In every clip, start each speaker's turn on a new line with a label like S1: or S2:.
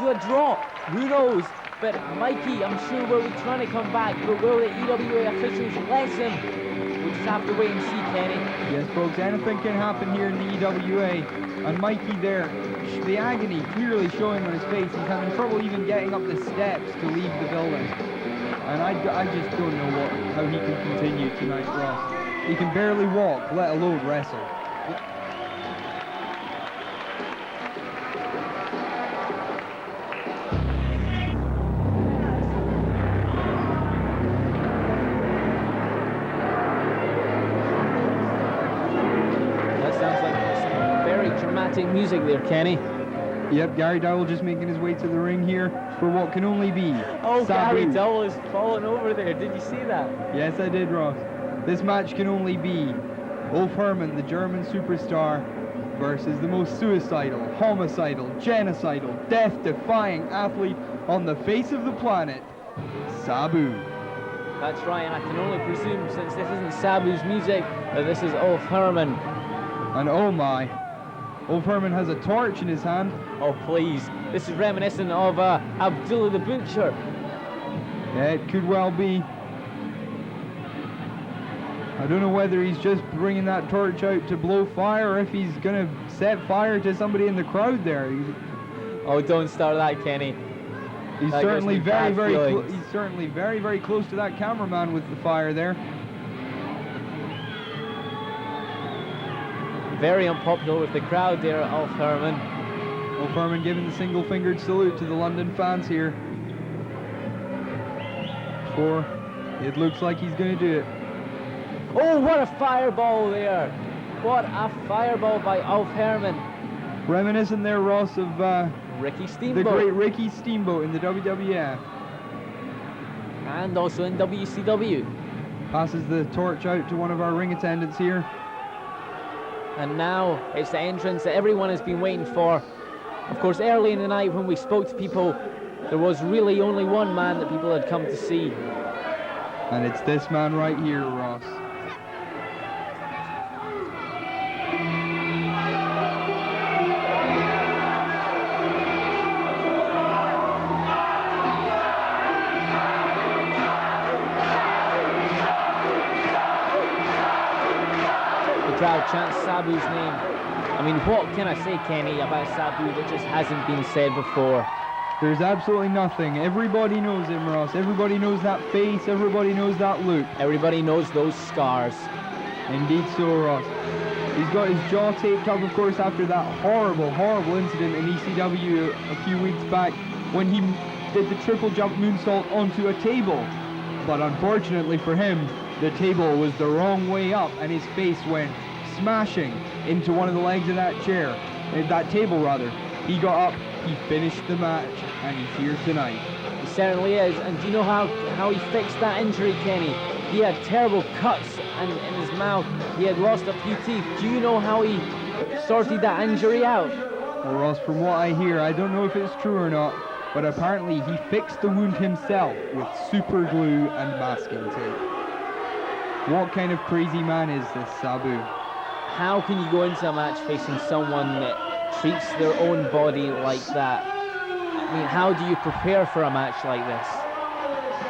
S1: to a draw. Who knows? But Mikey, I'm sure, will be trying to come back. But will the EWA officials let him? We'll just have to wait and see, Kenny.
S2: Yes, folks, anything can happen here in the EWA. And Mikey there, the agony clearly showing on his face. He's having trouble even getting up the steps to leave the building. And I just don't know how he can continue tonight, Ross. He can barely walk, let alone wrestle.
S1: Music there, Kenny.
S2: Yep, Gary Dowell just making his way to the ring here for what can only be
S1: Oh,
S2: Sabu.
S1: Gary Dowell is falling over there. Did you see that?
S2: Yes, I did, Ross. This match can only be Ulf Herman, the German superstar, versus the most suicidal, homicidal, genocidal, death-defying athlete on the face of the planet, Sabu.
S1: That's right, and I can only presume, since this isn't Sabu's music, that this is Ulf Herman.
S2: And oh my, Ulf Herman has a torch in his hand.
S1: Oh please, this is reminiscent of Abdullah the Butcher.
S2: Yeah, it could well be. I don't know whether he's just bringing that torch out to blow fire or if he's going to set fire to somebody in the crowd there.
S1: Oh, don't start that, Kenny.
S2: He's
S1: That
S2: certainly
S1: gives me bad
S2: he's certainly very close to that cameraman with the fire there.
S1: Very unpopular with the crowd there, Ulf Herman.
S2: Ulf Herman giving the single-fingered salute to the London fans here. For it looks like he's going to do it.
S1: Oh, what a fireball there! What a fireball by Ulf Herman.
S2: Reminiscent there, Ross, of
S1: Ricky Steamboat.
S2: the great Ricky Steamboat in the WWF.
S1: And also in WCW.
S2: Passes the torch out to one of our ring attendants here.
S1: And now it's the entrance that everyone has been waiting for. Of course, early in the night when we spoke to people, there was really only one man that people had come to see.
S2: And it's this man right here, Ross.
S1: Crowd chants Sabu's name. I mean, what can I say, Kenny, about Sabu that just hasn't been said before?
S2: There's absolutely nothing. Everybody knows him, Ross. Everybody knows that face. Everybody knows that look.
S1: Everybody knows those scars.
S2: Indeed so, Ross. He's got his jaw taped up, of course, after that horrible incident in ECW a few weeks back when he did the triple jump moonsault onto a table. But unfortunately for him, the table was the wrong way up and his face went smashing into one of the legs of that table rather. He got up, he finished the match, and he's here tonight.
S1: He certainly is. And do you know how he fixed that injury, Kenny? He had terrible cuts in his mouth. He had lost a few teeth. Do you know how he sorted that injury out?
S2: Well, Ross, from what I hear, I don't know if it's true or not, but apparently he fixed the wound himself with super glue and masking tape. What kind of crazy man is this Sabu?
S1: How can you go into a match facing someone that treats their own body like that? I mean, how do you prepare for a match like this?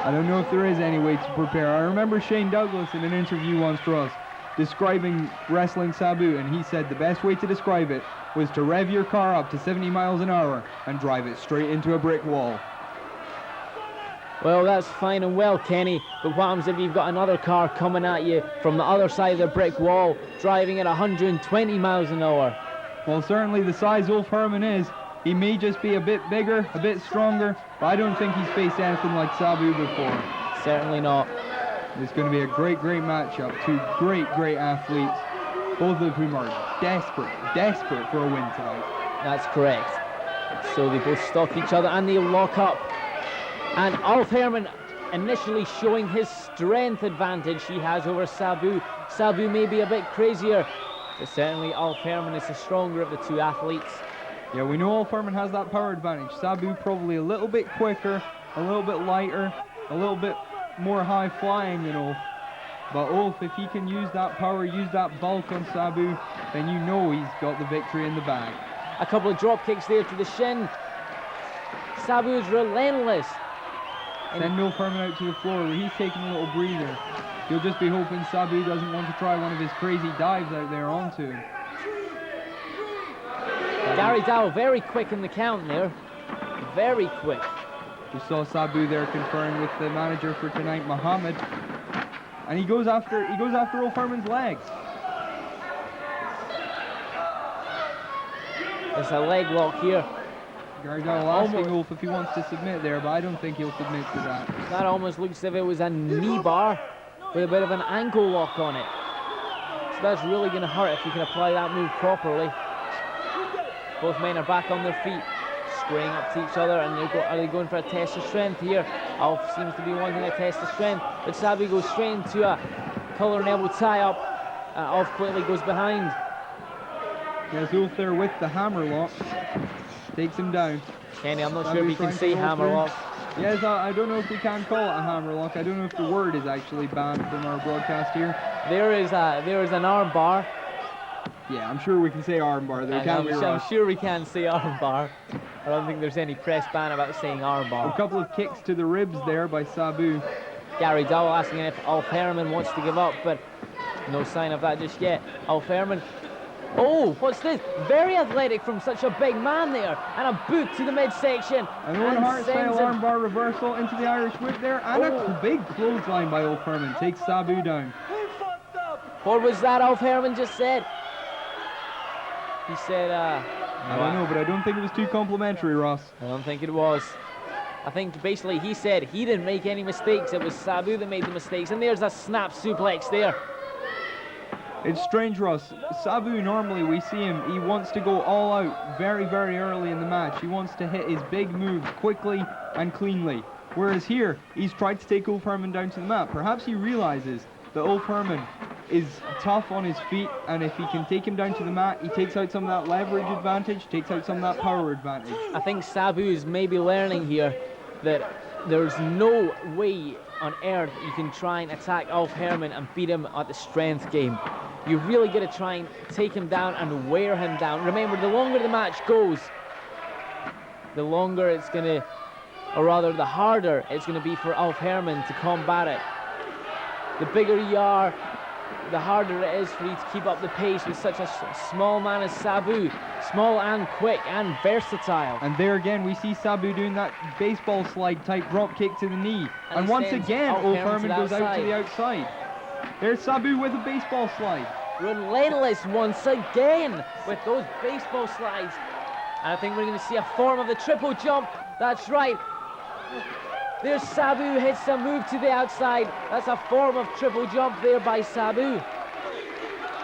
S2: I don't know if there is any way to prepare. I remember Shane Douglas in an interview once to us describing wrestling Sabu, and he said the best way to describe it was to rev your car up to 70 miles an hour and drive it straight into a brick wall.
S1: Well, that's fine and well, Kenny, but what happens if you've got another car coming at you from the other side of the brick wall, driving at 120 miles an hour?
S2: Well, certainly the size Ulf Herman is, he may just be a bit bigger, a bit stronger, but I don't think he's faced anything like Sabu before.
S1: Certainly not.
S2: It's going to be a great matchup. Two great athletes, both of whom are desperate for a win tonight.
S1: That's correct. So they both stalk each other and they lock up. And Ulf Herman initially showing his strength advantage he has over Sabu. Sabu may be a bit crazier, but certainly Ulf Herman is the stronger of the two athletes.
S2: Yeah, we know Ulf Herman has that power advantage. Sabu probably a little bit quicker, a little bit lighter, a little bit more high flying, you know. But Ulf, if he can use that power, use that bulk on Sabu, then you know he's got the victory in the bag.
S1: A couple of drop kicks there to the shin. Sabu is relentless.
S2: Send Ulf Herman out to the floor where he's taking a little breather. He'll just be hoping Sabu doesn't want to try one of his crazy dives out there onto him.
S1: Gary Dow very quick in the count there. Very quick.
S2: We saw Sabu there conferring with the manager for tonight, Mohammed. And he goes after Ulf Herman's legs.
S1: It's a leg lock here.
S2: Gary Dow asking Ulf if he wants to submit there, but I don't think he'll submit to that.
S1: That almost looks as if it was a knee bar with a bit of an ankle lock on it. So that's really going to hurt if you can apply that move properly. Both men are back on their feet, squaring up to each other, and are they going for a test of strength here? Ulf seems to be wanting a test of strength, but Sabu goes straight into a collar and elbow tie-up. Ulf quickly goes behind.
S2: There's Ulf there with the hammer lock. Takes him down.
S1: Kenny, I'm not sure if you can say hammer lock.
S2: Yes, I don't know if we can call it a hammer lock. I don't know if the word is actually banned from our broadcast here.
S1: There is an arm bar.
S2: Yeah, I'm sure we can say arm bar there, can't we, Ross?
S1: I'm sure we can say arm bar. I don't think there's any press ban about saying arm bar.
S2: A couple of kicks to the ribs there by Sabu.
S1: Gary Dowell asking if Ulf Herman wants to give up, but no sign of that just yet. Ulf Herman. Oh, what's this? Very athletic from such a big man there. And a boot to the midsection.
S2: An Owen Hart style armbar reversal into the Irish whip there. And a big clothesline by Ulf Herman. Takes Sabu down.
S1: What was that Ulf Herman just said? He said,
S2: I don't know, but I don't think it was too complimentary, Ross.
S1: I don't think it was. I think basically he said he didn't make any mistakes. It was Sabu that made the mistakes. And there's a snap suplex there.
S2: It's strange, Ross. Sabu, normally we see him, he wants to go all out very, very early in the match. He wants to hit his big moves quickly and cleanly. Whereas here, he's tried to take Ulf Herman down to the mat. Perhaps he realizes that Ulf Herman is tough on his feet, and if he can take him down to the mat, he takes out some of that leverage advantage, takes out some of that power advantage.
S1: I think Sabu is maybe learning here that there's no way on earth you can try and attack Ulf Herman and beat him at the strength game. You really got to try and take him down and wear him down. Remember, the longer the match goes, the longer it's going to, or rather the harder it's going to be for Ulf Herman to combat it. The bigger you are, the harder it is for you to keep up the pace with such a small man as Sabu. Small and quick and versatile.
S2: And there again we see Sabu doing that baseball slide type drop kick to the knee. And once again Ulf Herman goes out to the outside. There's Sabu with a baseball slide.
S1: Relentless once again with those baseball slides. And I think we're going to see a form of the triple jump. That's right. There's Sabu, hits a move to the outside. That's a form of triple jump there by Sabu.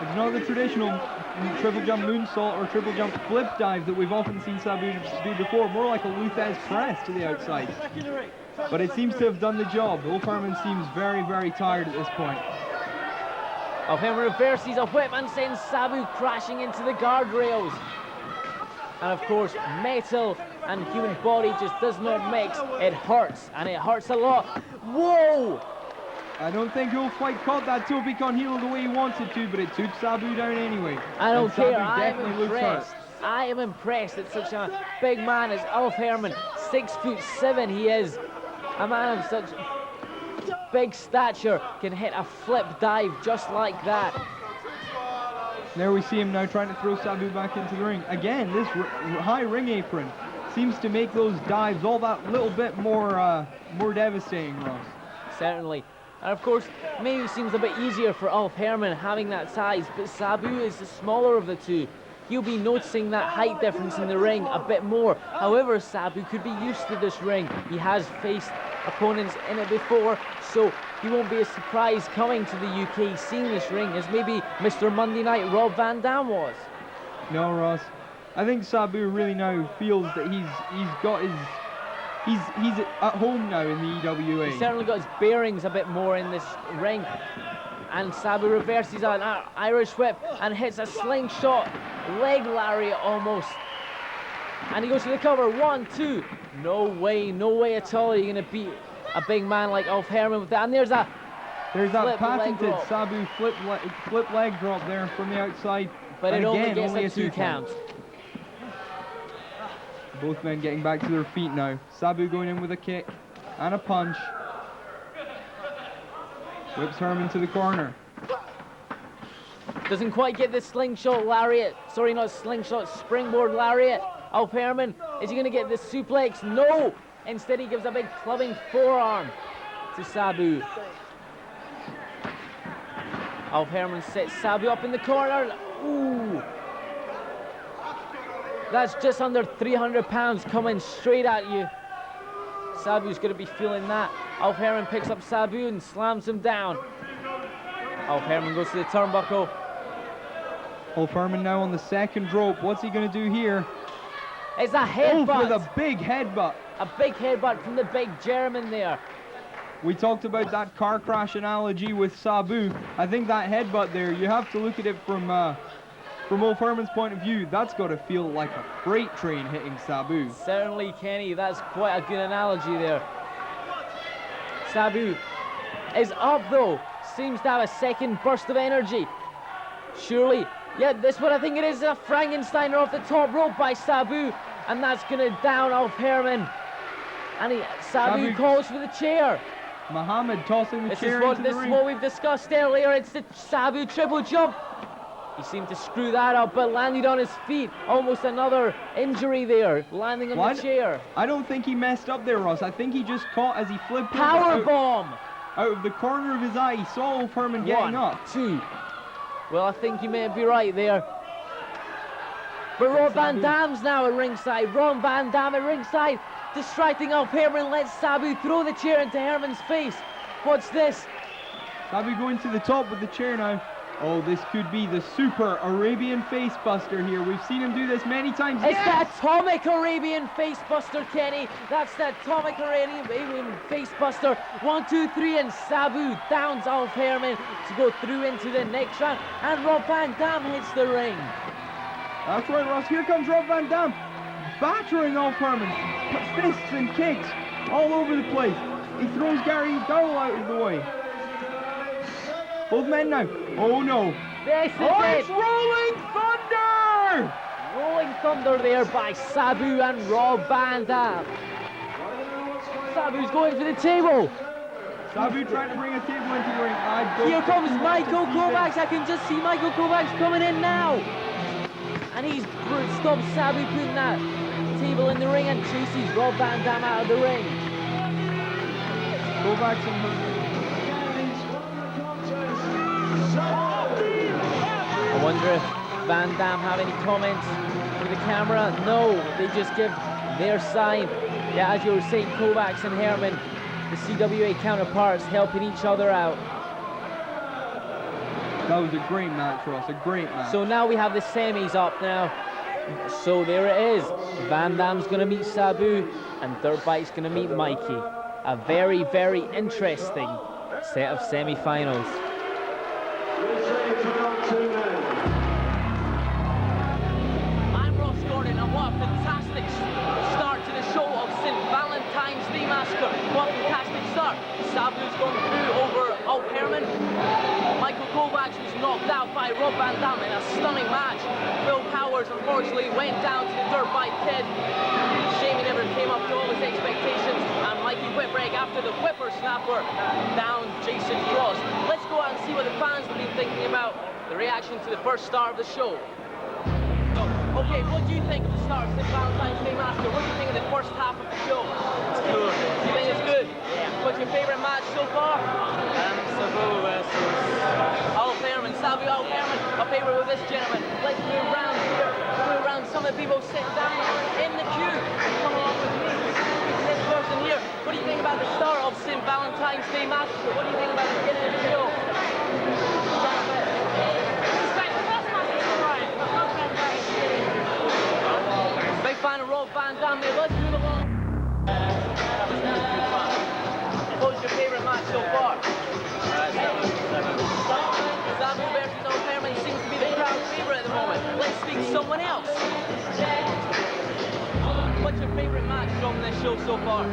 S2: It's not the traditional triple jump moonsault or triple jump flip dive that we've often seen Sabu do before. More like a Luthez press to the outside. But it seems to have done the job. Ulf Herman seems very, very tired at this point.
S1: Ulf Herman reverses a whip and sends Sabu crashing into the guardrails. And of course, metal and human body just does not mix. It hurts, and it hurts a lot. Whoa!
S2: I don't think Ulf quite caught that toe pick on heel the way he wanted to, but it took Sabu down anyway.
S1: I don't care, I am impressed. I am impressed that such a big man as Ulf Herman, 6'7" he is, a man of such big stature, can hit a flip dive just like that.
S2: There we see him now trying to throw Sabu back into the ring. Again, this high ring apron seems to make those dives all that little bit more devastating, Ross.
S1: Certainly. And of course, maybe it seems a bit easier for Ulf Herman having that size, but Sabu is the smaller of the two. He'll be noticing that height difference in the ring a bit more. However, Sabu could be used to this ring. He has faced opponents in it before, so he won't be as surprised coming to the UK seeing this ring as maybe Mr. Monday Night Rob Van Dam was.
S2: No, Ross. I think Sabu really now feels that he's at home now in the EWA.
S1: He's certainly got his bearings a bit more in this ring. And Sabu reverses an Irish whip and hits a slingshot leg lariat almost. And he goes to the cover. 1, 2. No way at all you're going to beat a big man like Ulf Herman with that. And there's that
S2: patented Sabu flip leg drop there from the outside.
S1: But it
S2: again,
S1: only gets a 2 count.
S2: Both men getting back to their feet now. Sabu going in with a kick and a punch. Whips Herman to the corner.
S1: Doesn't quite get the slingshot lariat. Sorry, not slingshot, springboard lariat. Ulf Herman, is he going to get the suplex? No! Instead, he gives a big clubbing forearm to Sabu. Ulf Herman sets Sabu up in the corner. Ooh! That's just under 300 pounds coming straight at you. Sabu's going to be feeling that. Ulf Herman picks up Sabu and slams him down. Ulf Herman goes to the turnbuckle.
S2: Ulf Herman now on the second rope. What's he going to do here?
S1: It's a headbutt.
S2: Ulf with a big headbutt.
S1: A big headbutt from the big German there.
S2: We talked about that car crash analogy with Sabu. I think that headbutt there, you have to look at it from Ulf Herman's point of view. That's got to feel like a freight train hitting Sabu.
S1: Certainly, Kenny. That's quite a good analogy there. Sabu is up, though. Seems to have a second burst of energy. Surely, yeah, this what I think it is. A Frankensteiner off the top rope by Sabu. And that's going to down Ulf Herman. And Sabu calls for the chair.
S2: Muhammad tossing the chair into the ring.
S1: This is what we've discussed earlier. It's the Sabu triple jump. He seemed to screw that up, but landed on his feet. Almost another injury there, landing on the chair.
S2: I don't think he messed up there, Ross. I think he just caught as he flipped
S1: power bomb
S2: out of the corner of his eye. He saw Ulf Herman getting up.
S1: 1, 2. Well, I think you may be right there. But Rob Van Dam's now at ringside. Rob Van Dam at ringside, distracting Ulf Herman. Lets Sabu throw the chair into Herman's face. What's this?
S2: Sabu going to the top with the chair now. Oh, this could be the super Arabian facebuster here. We've seen him do this many times.
S1: It's the atomic Arabian facebuster, Kenny. That's the atomic Arabian facebuster. 1, 2, 3, and Sabu downs Ulf Herman to go through into the next round. And Rob Van Dam hits the ring.
S2: That's right, Ross. Here comes Rob Van Dam, battering Ulf Herman. Fists and kicks all over the place. He throws Gary Dowell out of the way. Both men now. Oh no.
S1: This is
S2: it's Rolling Thunder!
S1: Rolling Thunder there by Sabu and Rob Van Dam. Sabu's going for the table.
S2: Sabu trying to bring a table into the ring.
S1: Here comes Michael Kovacs. I can just see Michael Kovacs coming in now. And he's stopped Sabu putting that table in the ring and chases Rob Van Dam out of the ring.
S2: Kovacs and
S1: I wonder if Van Dam have any comments for the camera. No, they just give their side. Yeah, as you were saying, Kovacs and Herman, the CWA counterparts, helping each other out.
S2: That was a great match, Ross, a great match.
S1: So now we have the semis up now. So there it is. Van Dam's going to meet Sabu, and Dirt Bike's going to meet Mikey. A very, very interesting set of semi-finals. I'm Ross Gordon, and what a fantastic start to the show of St. Valentine's Day Massacre. What a fantastic start. Sabu's gone through over Ulf Herman. Michael Kovacs was knocked out by Rob Van Dam in a stunning match. Phil Powers unfortunately went down to the Dirt Bike Kid. Shame he never came up to all his expectations. And Mikey Whipwreck after the whippersnapper down Jason Cross. Let's go out and see what the fans have been thinking about the reaction to the first start of the show. Okay, what do you think of the start of St. Valentine's Day Massacre? What do you think of the first half of the show?
S3: It's good.
S1: You think it's good?
S3: Yeah.
S1: What's your favourite match so far?
S3: Sabu versus
S1: Ulf Herman, Sabu Ulf Herman, a favourite with this gentleman. Let's move around here. Move around. Some of the people sitting down in the queue. Come along with me. This person here. What do you think about the start of St. Valentine's Day Massacre? What do you think about the beginning of the show? Big fan of Rob Van Dam there. Let's move along. What's your favourite match so far? Sabu versus Ulf Herman seems to be the crowd favourite at the moment. Let's speak to someone else. What's your favourite match from this show so far?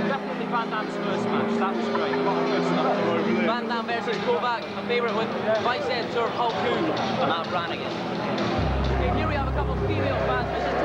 S3: definitely Van Dam's first match. That was great. A lot of good stuff.
S1: Van Dam versus Kovac, a favourite with Vice Editor Hulk Hogan, Matt Brannigan. Okay, here we have a couple of female fans. This is